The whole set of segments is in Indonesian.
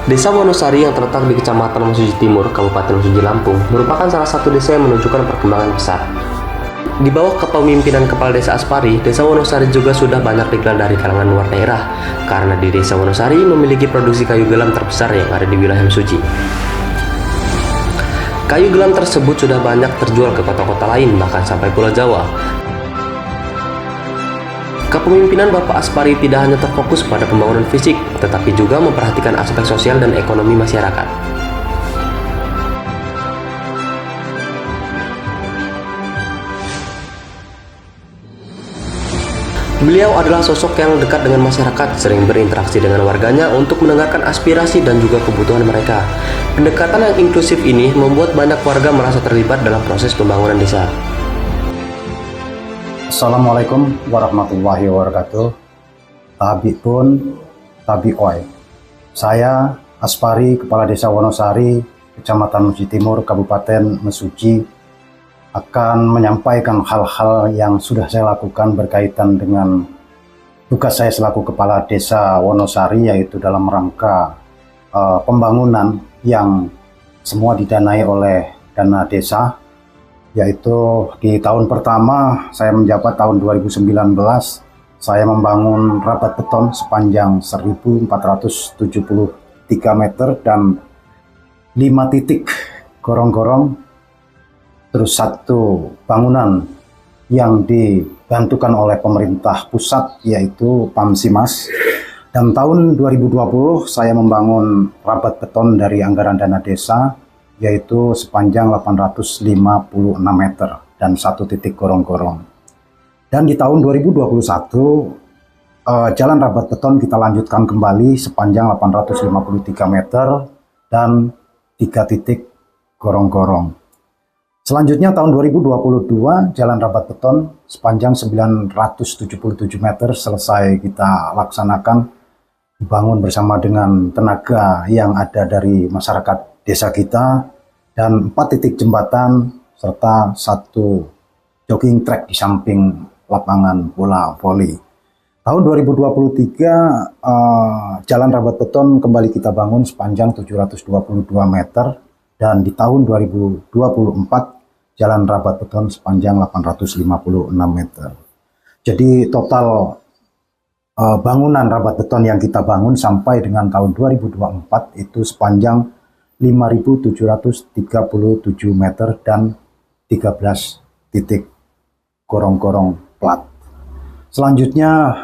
Desa Wonosari yang terletak di Kecamatan Mesuji Timur, Kabupaten Mesuji, Lampung, merupakan salah satu desa yang menunjukkan perkembangan besar. Di bawah kepemimpinan Kepala Desa Aspari, Desa Wonosari juga sudah banyak dikenal dari kalangan luar daerah, karena di Desa Wonosari memiliki produksi kayu gelam terbesar yang ada di wilayah Mesuji. Kayu gelam tersebut sudah banyak terjual ke kota-kota lain, bahkan sampai Pulau Jawa. Kepemimpinan Bapak Aspari tidak hanya terfokus pada pembangunan fisik, tetapi juga memperhatikan aspek sosial dan ekonomi masyarakat. Beliau adalah sosok yang dekat dengan masyarakat, sering berinteraksi dengan warganya untuk mendengarkan aspirasi dan juga kebutuhan mereka. Pendekatan yang inklusif ini membuat banyak warga merasa terlibat dalam proses pembangunan desa. Assalamualaikum warahmatullahi wabarakatuh. Tabi pun, tabi oi. Saya Aspari, Kepala Desa Wonosari, Kecamatan Mesuji Timur, Kabupaten Mesuji, akan menyampaikan hal-hal yang sudah saya lakukan berkaitan dengan tugas saya selaku Kepala Desa Wonosari, yaitu dalam rangka pembangunan yang semua didanai oleh dana desa, yaitu di tahun pertama saya menjabat tahun 2019, saya membangun rabat beton sepanjang 1473 meter dan 5 titik gorong-gorong. Terus satu bangunan yang dibantukan oleh pemerintah pusat, yaitu Pamsimas. Dan tahun 2020 saya membangun rabat beton dari anggaran dana desa, yaitu sepanjang 856 meter dan 1 titik gorong-gorong. Dan di tahun 2021 jalan rabat beton kita lanjutkan kembali sepanjang 853 meter dan 3 titik gorong-gorong. Selanjutnya tahun 2022 jalan rabat beton sepanjang 977 meter selesai kita laksanakan, dibangun bersama dengan tenaga yang ada dari masyarakat desa kita, dan 4 titik jembatan serta 1 jogging track di samping lapangan bola voli. Tahun 2023 jalan rabat beton kembali kita bangun sepanjang 722 meter. Dan di tahun 2024 jalan rabat beton sepanjang 856 meter. Jadi total bangunan rabat beton yang kita bangun sampai dengan tahun 2024 itu sepanjang 5.737 meter dan 13 titik gorong-gorong plat. Selanjutnya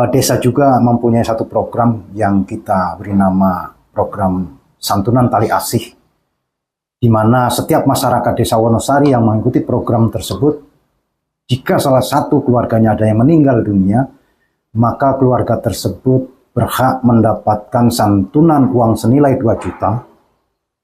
desa juga mempunyai satu program yang kita beri nama program Santunan Tali Asih, di mana setiap masyarakat Desa Wonosari yang mengikuti program tersebut, jika salah satu keluarganya ada yang meninggal dunia, maka keluarga tersebut berhak mendapatkan santunan uang senilai 2 juta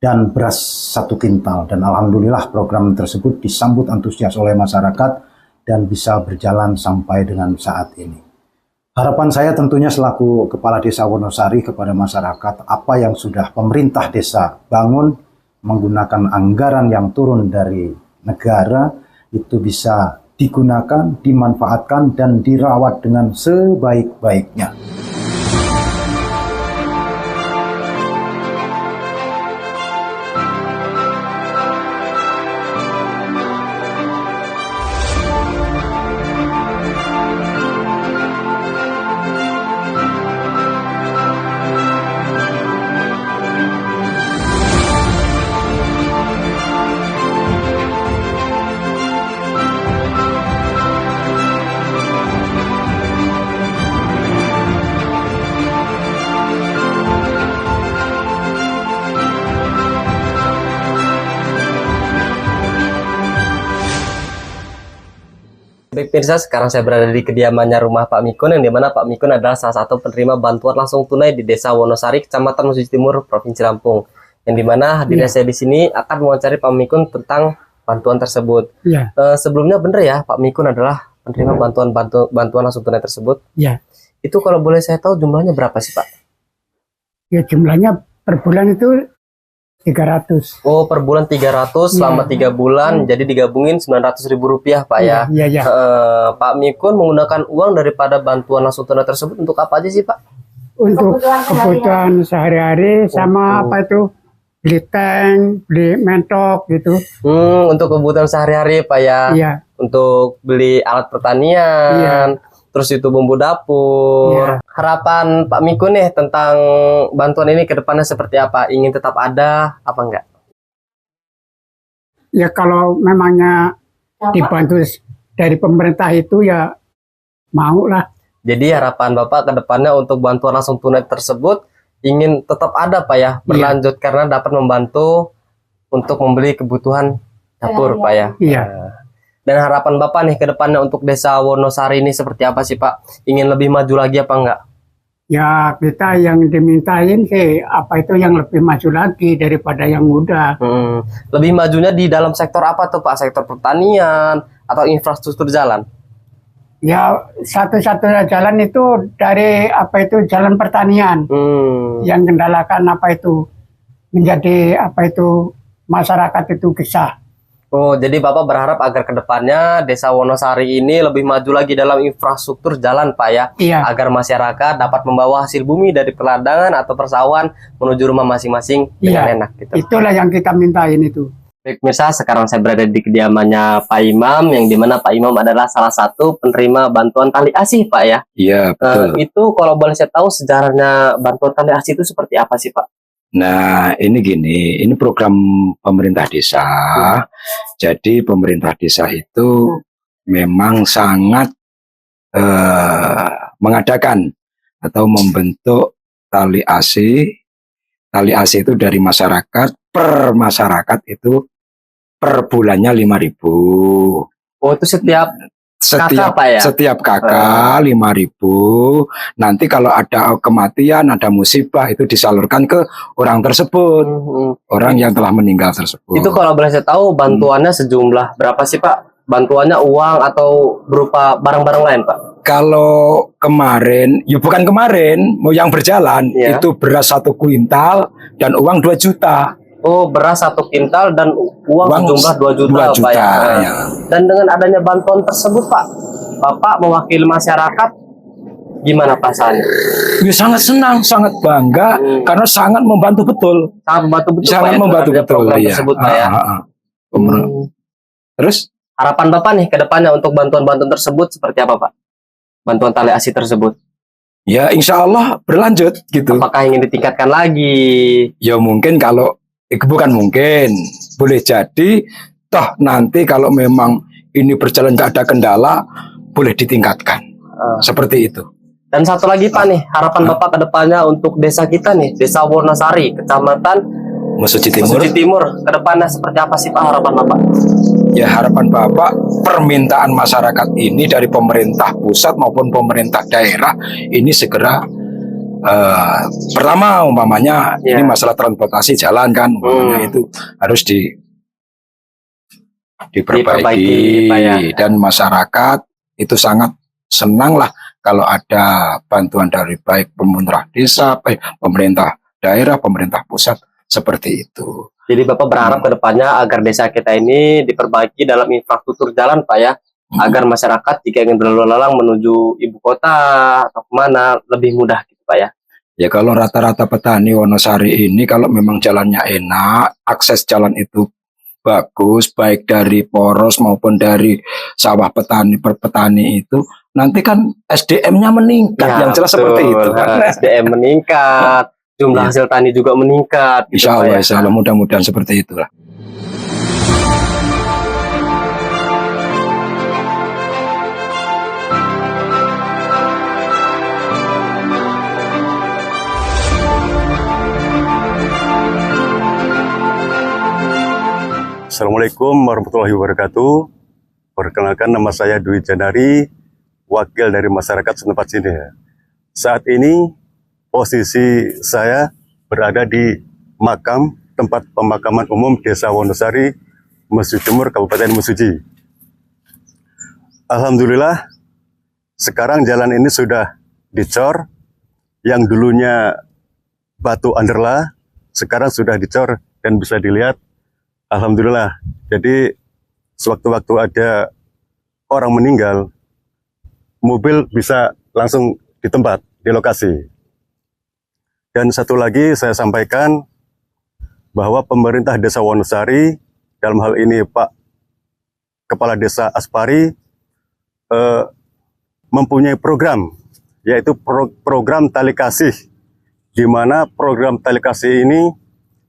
dan beras 1 kintal. Dan alhamdulillah program tersebut disambut antusias oleh masyarakat dan bisa berjalan sampai dengan saat ini. Harapan saya tentunya selaku Kepala Desa Wonosari kepada masyarakat, apa yang sudah pemerintah desa bangun menggunakan anggaran yang turun dari negara itu bisa digunakan, dimanfaatkan, dan dirawat dengan sebaik-baiknya. Baik pemirsa, sekarang saya berada di kediamannya rumah Pak Mikun, yang dimana Pak Mikun adalah salah satu penerima bantuan langsung tunai di Desa Wonosari, Kecamatan Mesuji Timur, Provinsi Lampung. Yang dimana hadirnya saya di sini akan mewawancari Pak Mikun tentang bantuan tersebut. Sebelumnya benar ya, Pak Mikun adalah penerima bantuan langsung tunai tersebut? Ya. Itu kalau boleh saya tahu jumlahnya berapa sih Pak? Ya, jumlahnya per bulan itu 300. Oh, per bulan 300 selama 3 bulan, jadi digabungin Rp900.000 Pak ya? Iya. Pak Mikun menggunakan uang daripada bantuan langsung tunai tersebut untuk apa aja sih Pak? untuk kebutuhan sehari-hari sama apa itu beli tank, beli mentok gitu. Untuk kebutuhan sehari-hari Pak ya. Iya. Untuk beli alat pertanian. Iya. Terus itu bumbu dapur. Iya. Harapan Pak Miko nih tentang bantuan ini ke depannya seperti apa? Ingin tetap ada apa enggak? Ya kalau memangnya dibantu dari pemerintah itu ya mau lah. Jadi harapan Bapak ke depannya untuk bantuan langsung tunai tersebut ingin tetap ada Pak ya, berlanjut karena dapat membantu untuk membeli kebutuhan dapur Pak ya. Iya. Dan harapan Bapak nih ke depannya untuk Desa Wonosari ini seperti apa sih Pak? Ingin lebih maju lagi apa enggak? Ya kita yang dimintain sih apa itu yang lebih maju lagi daripada yang udah. Lebih majunya di dalam sektor apa tuh Pak? Sektor pertanian atau infrastruktur jalan? Ya satu-satunya jalan itu dari apa itu jalan pertanian. Yang kendalakan apa itu menjadi apa itu masyarakat itu gesah. Oh, jadi Bapak berharap agar kedepannya Desa Wonosari ini lebih maju lagi dalam infrastruktur jalan, Pak ya? Iya. Agar masyarakat dapat membawa hasil bumi dari peladangan atau persawahan menuju rumah masing-masing dengan enak. Gitu. Itulah yang kita mintain itu. Baik, pemirsa, sekarang saya berada di kediamannya Pak Imam, yang dimana Pak Imam adalah salah satu penerima bantuan tali ASI, Pak ya? Iya, betul. Itu kalau boleh saya tahu sejarahnya bantuan tali ASI itu seperti apa sih, Pak? Nah, ini gini, ini program pemerintah desa. Jadi pemerintah desa itu memang sangat mengadakan atau membentuk tali ASI. Tali ASI itu dari masyarakat, per masyarakat itu per bulannya 5.000. Oh, itu setiap kakak, Pak ya? Setiap kakak 5.000. Nanti kalau ada kematian, ada musibah itu disalurkan ke orang tersebut, orang yang telah meninggal tersebut. Itu kalau boleh saya tahu bantuannya sejumlah berapa sih Pak? Bantuannya uang atau berupa barang-barang lain Pak? Kalau kemarin, ya bukan kemarin, mau yang berjalan itu beras 1 kuintal dan uang 2 juta. Oh, beras 1 kintal dan uang sejumlah 2 juta, Pak ya. Dan dengan adanya bantuan tersebut Pak, Bapak mewakili masyarakat, gimana perasaannya? Ya, sangat senang, sangat bangga karena sangat membantu betul. Sangat membantu betul. Sangat Pak, membantu ya, betul. Program tersebut, Pak ya. Terus harapan Bapak nih ke depannya untuk bantuan-bantuan tersebut seperti apa Pak? Bantuan tali ASI tersebut? Ya insya Allah berlanjut gitu. Apakah ingin ditingkatkan lagi? Ya mungkin kalau bukan mungkin, boleh jadi toh nanti kalau memang ini berjalan nggak ada kendala, boleh ditingkatkan. Seperti itu. Dan satu lagi Pak nih, harapan Bapak ke depannya untuk desa kita nih, Desa Wonosari, Kecamatan Mesuji Timur. Mesuji Timur, ke depannya seperti apa sih Pak harapan Bapak? Ya harapan Bapak, permintaan masyarakat ini dari pemerintah pusat maupun pemerintah daerah ini segera pertama umpamanya ini masalah transportasi jalan kan, umpamanya itu harus diperbaiki Pak ya. Dan masyarakat itu sangat senang lah kalau ada bantuan dari baik pemerintah desa, pemerintah daerah, pemerintah pusat seperti itu. Jadi Bapak berharap ke depannya agar desa kita ini diperbaiki dalam infrastruktur jalan Pak ya, agar masyarakat jika ingin berlalu lalang menuju ibu kota atau kemana lebih mudah gitu Pak ya. Ya kalau rata-rata petani Wonosari ini kalau memang jalannya enak, akses jalan itu bagus, baik dari poros maupun dari sawah petani per petani itu, nanti kan SDM-nya meningkat, Ya, yang jelas seperti itu. SDM meningkat, jumlah hasil tani juga meningkat. Gitu, Insya Allah, mudah-mudahan seperti itulah. Assalamualaikum warahmatullahi wabarakatuh. Perkenalkan, nama saya Dwi Jandari, wakil dari masyarakat setempat sini. Saat ini posisi saya berada di makam tempat pemakaman umum Desa Wonosari, Mesuji Timur, Kabupaten Mesuji. Alhamdulillah, sekarang jalan ini sudah dicor. Yang dulunya batu underla, sekarang sudah dicor dan bisa dilihat. Alhamdulillah, jadi sewaktu-waktu ada orang meninggal, mobil bisa langsung di tempat, di lokasi. Dan satu lagi saya sampaikan bahwa pemerintah Desa Wonosari, dalam hal ini Pak Kepala Desa Aspari, mempunyai program, yaitu program Tali Kasih, di mana program Tali Kasih ini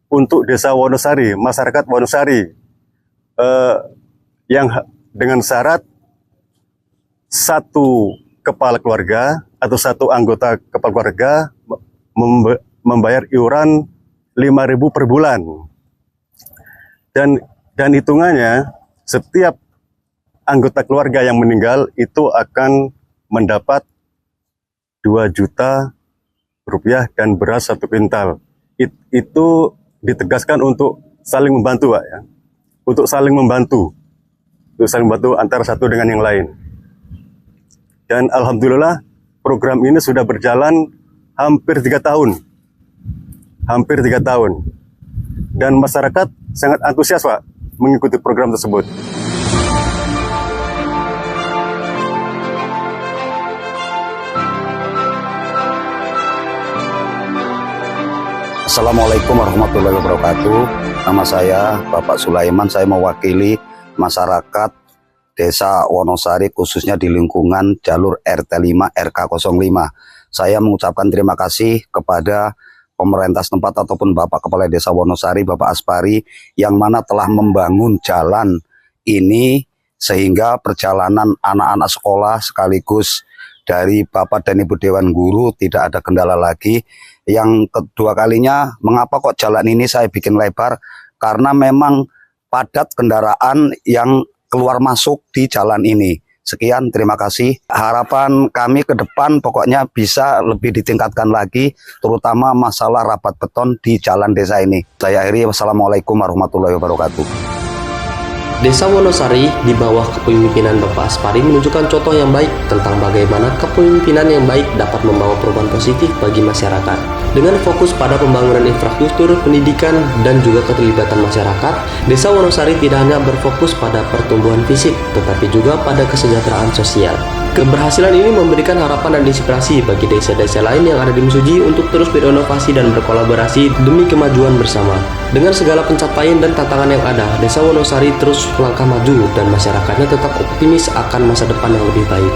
untuk Desa Wonosari, masyarakat Wonosari, yang dengan syarat satu kepala keluarga atau satu anggota kepala keluarga membayar iuran 5.000 per bulan. Dan hitungannya setiap anggota keluarga yang meninggal itu akan mendapat 2 juta rupiah dan beras 1 kuintal. Itu ditegaskan untuk saling membantu, Pak, ya. Untuk saling membantu antara satu dengan yang lain. Dan alhamdulillah program ini sudah berjalan hampir 3 tahun. Dan masyarakat sangat antusias, Pak, mengikuti program tersebut. Assalamualaikum warahmatullahi wabarakatuh. Nama saya Bapak Sulaiman. Saya mewakili masyarakat Desa Wonosari, khususnya di lingkungan jalur RT5 RK05. Saya mengucapkan terima kasih kepada pemerintah setempat ataupun Bapak Kepala Desa Wonosari, Bapak Aspari, yang mana telah membangun jalan ini sehingga perjalanan anak-anak sekolah sekaligus dari Bapak dan Ibu Dewan Guru tidak ada kendala lagi. Yang kedua kalinya, mengapa kok jalan ini saya bikin lebar? Karena memang padat kendaraan yang keluar masuk di jalan ini. Sekian, terima kasih. Harapan kami ke depan pokoknya bisa lebih ditingkatkan lagi, terutama masalah rapat beton di jalan desa ini. Saya akhiri, wassalamualaikum warahmatullahi wabarakatuh. Desa Wonosari di bawah kepemimpinan Bapak Aspari menunjukkan contoh yang baik tentang bagaimana kepemimpinan yang baik dapat membawa perubahan positif bagi masyarakat. Dengan fokus pada pembangunan infrastruktur, pendidikan, dan juga keterlibatan masyarakat, Desa Wonosari tidak hanya berfokus pada pertumbuhan fisik, tetapi juga pada kesejahteraan sosial. Keberhasilan ini memberikan harapan dan inspirasi bagi desa-desa lain yang ada di Mesuji untuk terus berinovasi dan berkolaborasi demi kemajuan bersama. Dengan segala pencapaian dan tantangan yang ada, Desa Wonosari terus melangkah maju dan masyarakatnya tetap optimis akan masa depan yang lebih baik.